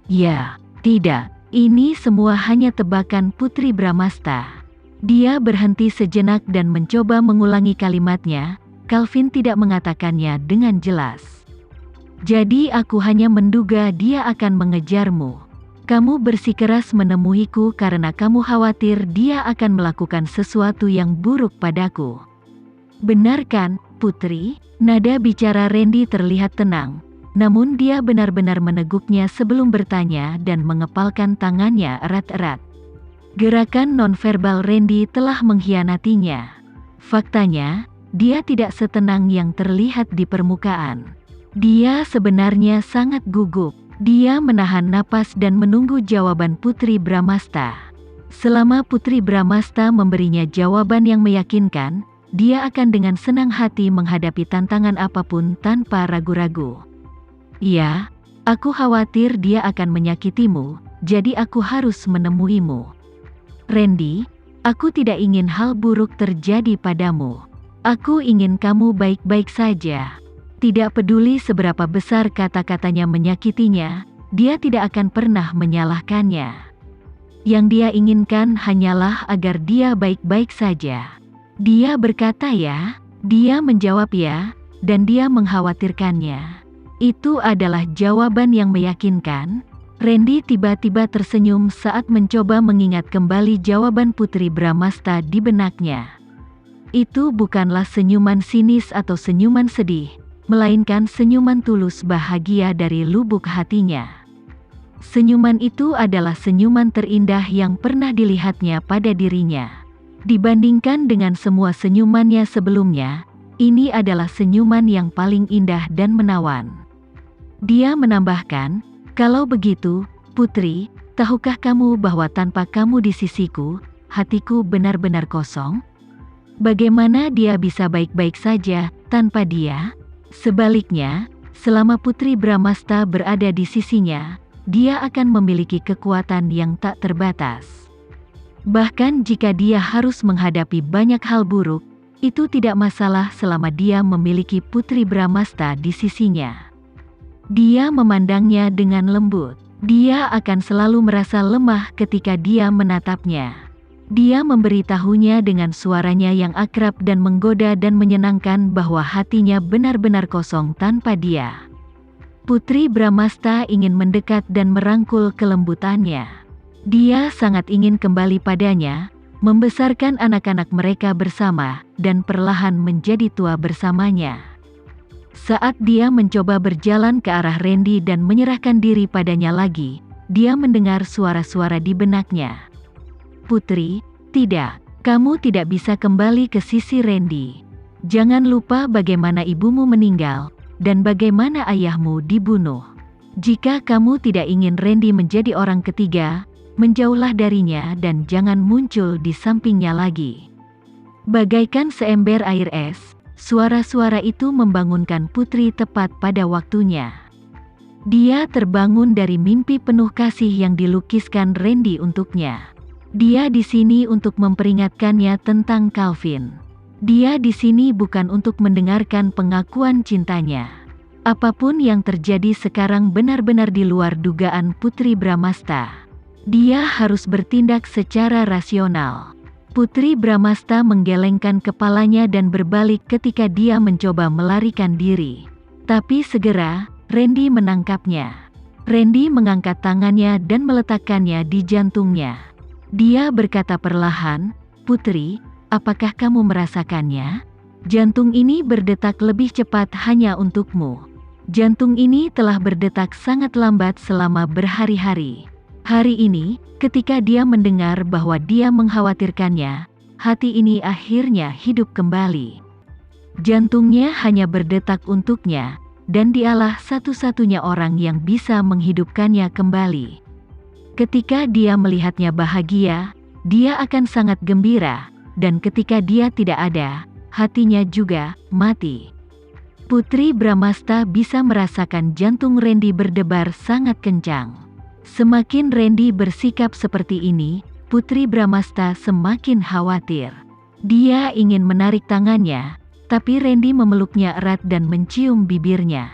Ya, tidak. Ini semua hanya tebakan Putri Bramasta. Dia berhenti sejenak dan mencoba mengulangi kalimatnya. Calvin tidak mengatakannya dengan jelas. Jadi aku hanya menduga dia akan mengejarmu. Kamu bersikeras menemuiku karena kamu khawatir dia akan melakukan sesuatu yang buruk padaku. Benar kan, Putri? Nada bicara Randy terlihat tenang. Namun dia benar-benar meneguknya sebelum bertanya dan mengepalkan tangannya erat-erat. Gerakan nonverbal Randy telah mengkhianatinya. Faktanya, dia tidak setenang yang terlihat di permukaan. Dia sebenarnya sangat gugup. Dia menahan napas dan menunggu jawaban Putri Bramasta. Selama Putri Bramasta memberinya jawaban yang meyakinkan, dia akan dengan senang hati menghadapi tantangan apapun tanpa ragu-ragu. Ya, aku khawatir dia akan menyakitimu, jadi aku harus menemuimu. Randy, aku tidak ingin hal buruk terjadi padamu. Aku ingin kamu baik-baik saja. Tidak peduli seberapa besar kata-katanya menyakitinya, dia tidak akan pernah menyalahkannya. Yang dia inginkan hanyalah agar dia baik-baik saja. Dia berkata ya, dia menjawab ya, dan dia mengkhawatirkannya. Itu adalah jawaban yang meyakinkan. Randy tiba-tiba tersenyum saat mencoba mengingat kembali jawaban Putri Bramasta di benaknya. Itu bukanlah senyuman sinis atau senyuman sedih, melainkan senyuman tulus bahagia dari lubuk hatinya. Senyuman itu adalah senyuman terindah yang pernah dilihatnya pada dirinya. Dibandingkan dengan semua senyumannya sebelumnya, ini adalah senyuman yang paling indah dan menawan. Dia menambahkan, kalau begitu, Putri, tahukah kamu bahwa tanpa kamu di sisiku, hatiku benar-benar kosong? Bagaimana dia bisa baik-baik saja tanpa dia? Sebaliknya, selama Putri Bramasta berada di sisinya, dia akan memiliki kekuatan yang tak terbatas. Bahkan jika dia harus menghadapi banyak hal buruk, itu tidak masalah selama dia memiliki Putri Bramasta di sisinya. Dia memandangnya dengan lembut. Dia akan selalu merasa lemah ketika dia menatapnya. Dia memberitahunya dengan suaranya yang akrab dan menggoda dan menyenangkan bahwa hatinya benar-benar kosong tanpa dia. Putri Bramasta ingin mendekat dan merangkul kelembutannya. Dia sangat ingin kembali padanya, membesarkan anak-anak mereka bersama, dan perlahan menjadi tua bersamanya. Saat dia mencoba berjalan ke arah Randy dan menyerahkan diri padanya lagi, dia mendengar suara-suara di benaknya. Putri, tidak, kamu tidak bisa kembali ke sisi Randy. Jangan lupa bagaimana ibumu meninggal, dan bagaimana ayahmu dibunuh. Jika kamu tidak ingin Randy menjadi orang ketiga, menjauhlah darinya dan jangan muncul di sampingnya lagi. Bagaikan seember air es, suara-suara itu membangunkan Putri tepat pada waktunya. Dia terbangun dari mimpi penuh kasih yang dilukiskan Randy untuknya. Dia di sini untuk memperingatkannya tentang Calvin. Dia di sini bukan untuk mendengarkan pengakuan cintanya. Apapun yang terjadi sekarang benar-benar di luar dugaan Putri Bramasta. Dia harus bertindak secara rasional. Putri Bramasta menggelengkan kepalanya dan berbalik ketika dia mencoba melarikan diri. Tapi segera, Randy menangkapnya. Randy mengangkat tangannya dan meletakkannya di jantungnya. Dia berkata perlahan, Putri, apakah kamu merasakannya? Jantung ini berdetak lebih cepat hanya untukmu. Jantung ini telah berdetak sangat lambat selama berhari-hari. Hari ini, ketika dia mendengar bahwa dia mengkhawatirkannya, hati ini akhirnya hidup kembali. Jantungnya hanya berdetak untuknya, dan dialah satu-satunya orang yang bisa menghidupkannya kembali. Ketika dia melihatnya bahagia, dia akan sangat gembira, dan ketika dia tidak ada, hatinya juga mati. Putri Bramasta bisa merasakan jantung Randy berdebar sangat kencang. Semakin Randy bersikap seperti ini, Putri Bramasta semakin khawatir. Dia ingin menarik tangannya, tapi Randy memeluknya erat dan mencium bibirnya.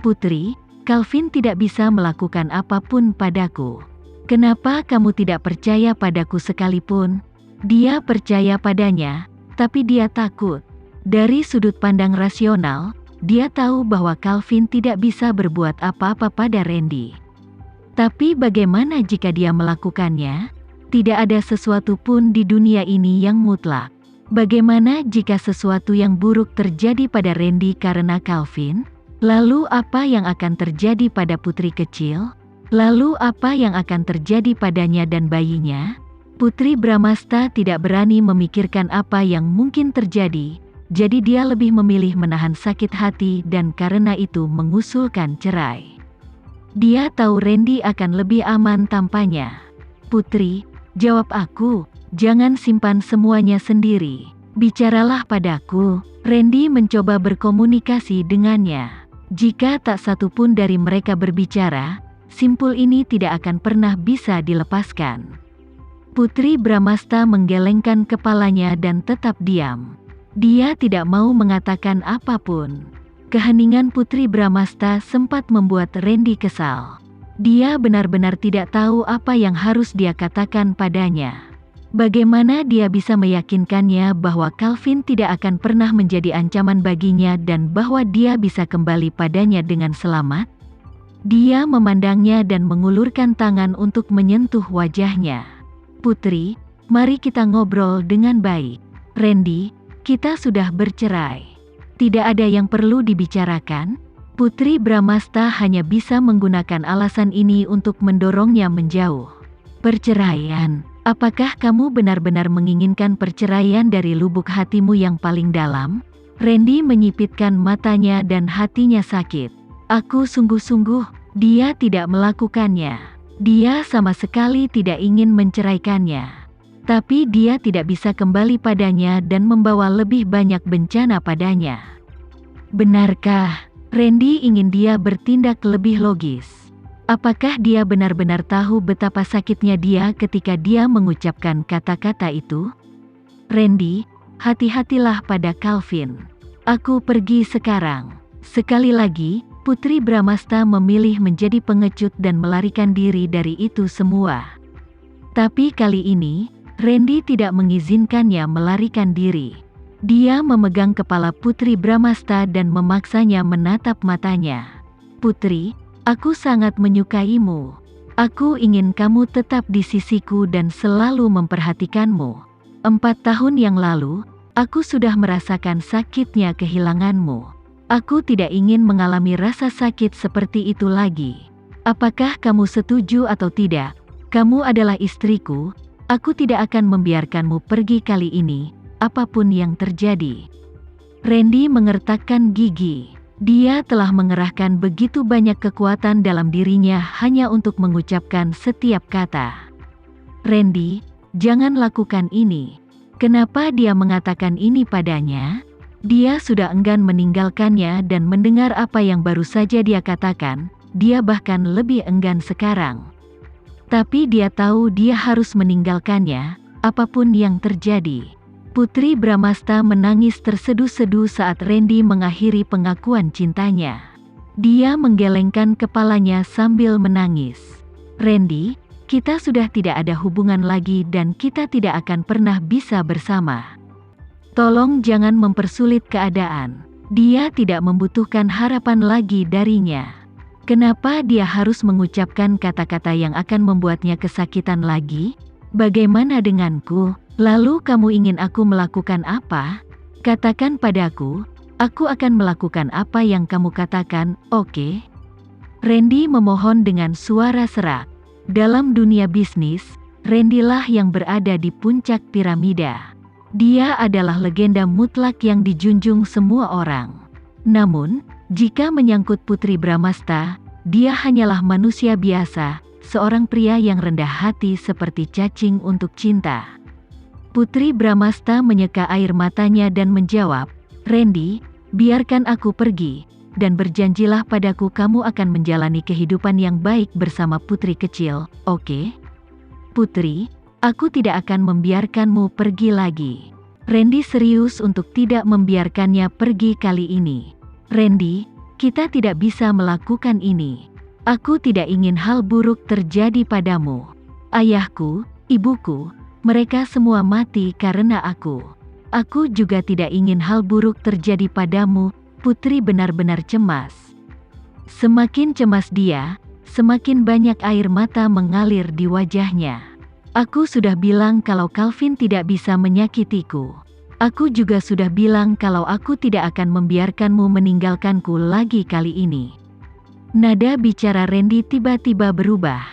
Putri, Calvin tidak bisa melakukan apapun padaku. Kenapa kamu tidak percaya padaku sekalipun? Dia percaya padanya, tapi dia takut. Dari sudut pandang rasional, dia tahu bahwa Calvin tidak bisa berbuat apa-apa pada Randy. Tapi bagaimana jika dia melakukannya? Tidak ada sesuatu pun di dunia ini yang mutlak. Bagaimana jika sesuatu yang buruk terjadi pada Randy karena Calvin? Lalu apa yang akan terjadi pada putri kecil? Lalu apa yang akan terjadi padanya dan bayinya? Putri Bramasta tidak berani memikirkan apa yang mungkin terjadi, jadi dia lebih memilih menahan sakit hati dan karena itu mengusulkan cerai. Dia tahu Randy akan lebih aman tanpanya. Putri, jawab aku, jangan simpan semuanya sendiri. Bicaralah padaku. Randy mencoba berkomunikasi dengannya. Jika tak satu pun dari mereka berbicara, simpul ini tidak akan pernah bisa dilepaskan. Putri Bramasta menggelengkan kepalanya dan tetap diam. Dia tidak mau mengatakan apapun. Keheningan Putri Bramasta sempat membuat Randy kesal. Dia benar-benar tidak tahu apa yang harus dia katakan padanya. Bagaimana dia bisa meyakinkannya bahwa Calvin tidak akan pernah menjadi ancaman baginya dan bahwa dia bisa kembali padanya dengan selamat? Dia memandangnya dan mengulurkan tangan untuk menyentuh wajahnya. Putri, mari kita ngobrol dengan baik. Randy, kita sudah bercerai. Tidak ada yang perlu dibicarakan. Putri Bramasta hanya bisa menggunakan alasan ini untuk mendorongnya menjauh. Perceraian, apakah kamu benar-benar menginginkan perceraian dari lubuk hatimu yang paling dalam? Randy menyipitkan matanya dan hatinya sakit. Aku sungguh-sungguh, dia tidak melakukannya. Dia sama sekali tidak ingin menceraikannya. Tapi dia tidak bisa kembali padanya dan membawa lebih banyak bencana padanya. Benarkah? Randy ingin dia bertindak lebih logis. Apakah dia benar-benar tahu betapa sakitnya dia ketika dia mengucapkan kata-kata itu? Randy, hati-hatilah pada Calvin. Aku pergi sekarang. Sekali lagi, Putri Bramasta memilih menjadi pengecut dan melarikan diri dari itu semua. Tapi kali ini, Randy tidak mengizinkannya melarikan diri. Dia memegang kepala Putri Bramasta dan memaksanya menatap matanya. Putri, aku sangat menyukaimu. Aku ingin kamu tetap di sisiku dan selalu memperhatikanmu. 4 tahun yang lalu, aku sudah merasakan sakitnya kehilanganmu. Aku tidak ingin mengalami rasa sakit seperti itu lagi. Apakah kamu setuju atau tidak? Kamu adalah istriku. Aku tidak akan membiarkanmu pergi kali ini, apapun yang terjadi. Randy mengertakkan gigi. Dia telah mengerahkan begitu banyak kekuatan dalam dirinya hanya untuk mengucapkan setiap kata. Randy, jangan lakukan ini. Kenapa dia mengatakan ini padanya? Dia sudah enggan meninggalkannya dan mendengar apa yang baru saja dia katakan, dia bahkan lebih enggan sekarang. Tapi dia tahu dia harus meninggalkannya, apapun yang terjadi. Putri Bramasta menangis terseduh-seduh saat Randy mengakhiri pengakuan cintanya. Dia menggelengkan kepalanya sambil menangis. Randy, kita sudah tidak ada hubungan lagi dan kita tidak akan pernah bisa bersama. Tolong jangan mempersulit keadaan. Dia tidak membutuhkan harapan lagi darinya. Kenapa dia harus mengucapkan kata-kata yang akan membuatnya kesakitan lagi? Bagaimana denganku? Lalu kamu ingin aku melakukan apa? Katakan padaku, aku akan melakukan apa yang kamu katakan, oke? Randy memohon dengan suara serak. Dalam dunia bisnis, Randy lah yang berada di puncak piramida. Dia adalah legenda mutlak yang dijunjung semua orang. Namun, jika menyangkut Putri Bramasta, dia hanyalah manusia biasa, seorang pria yang rendah hati seperti cacing untuk cinta. Putri Bramasta menyeka air matanya dan menjawab, Randy, biarkan aku pergi, dan berjanjilah padaku kamu akan menjalani kehidupan yang baik bersama putri kecil, oke? Putri, aku tidak akan membiarkanmu pergi lagi. Randy serius untuk tidak membiarkannya pergi kali ini. Randy, Kita tidak bisa melakukan ini. Aku tidak ingin hal buruk terjadi padamu. Ayahku, ibuku, mereka semua mati karena aku. Aku juga tidak ingin hal buruk terjadi padamu." Putri benar-benar cemas. Semakin cemas dia, semakin banyak air mata mengalir di wajahnya. "Aku sudah bilang kalau Calvin tidak bisa menyakitiku. Aku juga sudah bilang kalau aku tidak akan membiarkanmu meninggalkanku lagi kali ini." Nada bicara Randy tiba-tiba berubah.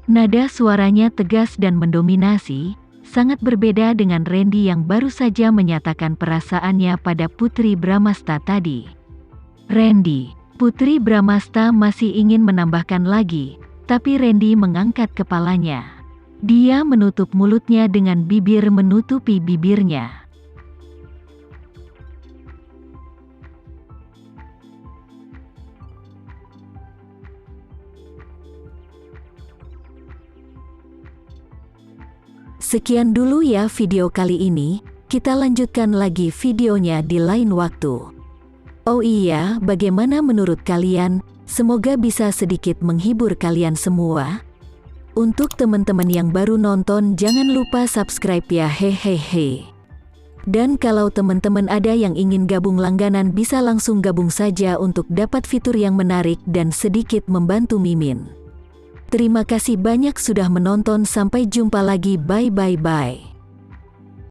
Nada suaranya tegas dan mendominasi, sangat berbeda dengan Randy yang baru saja menyatakan perasaannya pada Putri Bramasta tadi. "Randy," Putri Bramasta masih ingin menambahkan lagi, tapi Randy mengangkat kepalanya. Dia menutup mulutnya dengan bibir menutupi bibirnya. Sekian dulu ya video kali ini, kita lanjutkan lagi videonya di lain waktu. Oh iya, bagaimana menurut kalian? Semoga bisa sedikit menghibur kalian semua. Untuk teman-teman yang baru nonton, jangan lupa subscribe ya, hehehe. Dan kalau teman-teman ada yang ingin gabung langganan, bisa langsung gabung saja untuk dapat fitur yang menarik dan sedikit membantu Mimin. Terima kasih banyak sudah menonton, sampai jumpa lagi, bye.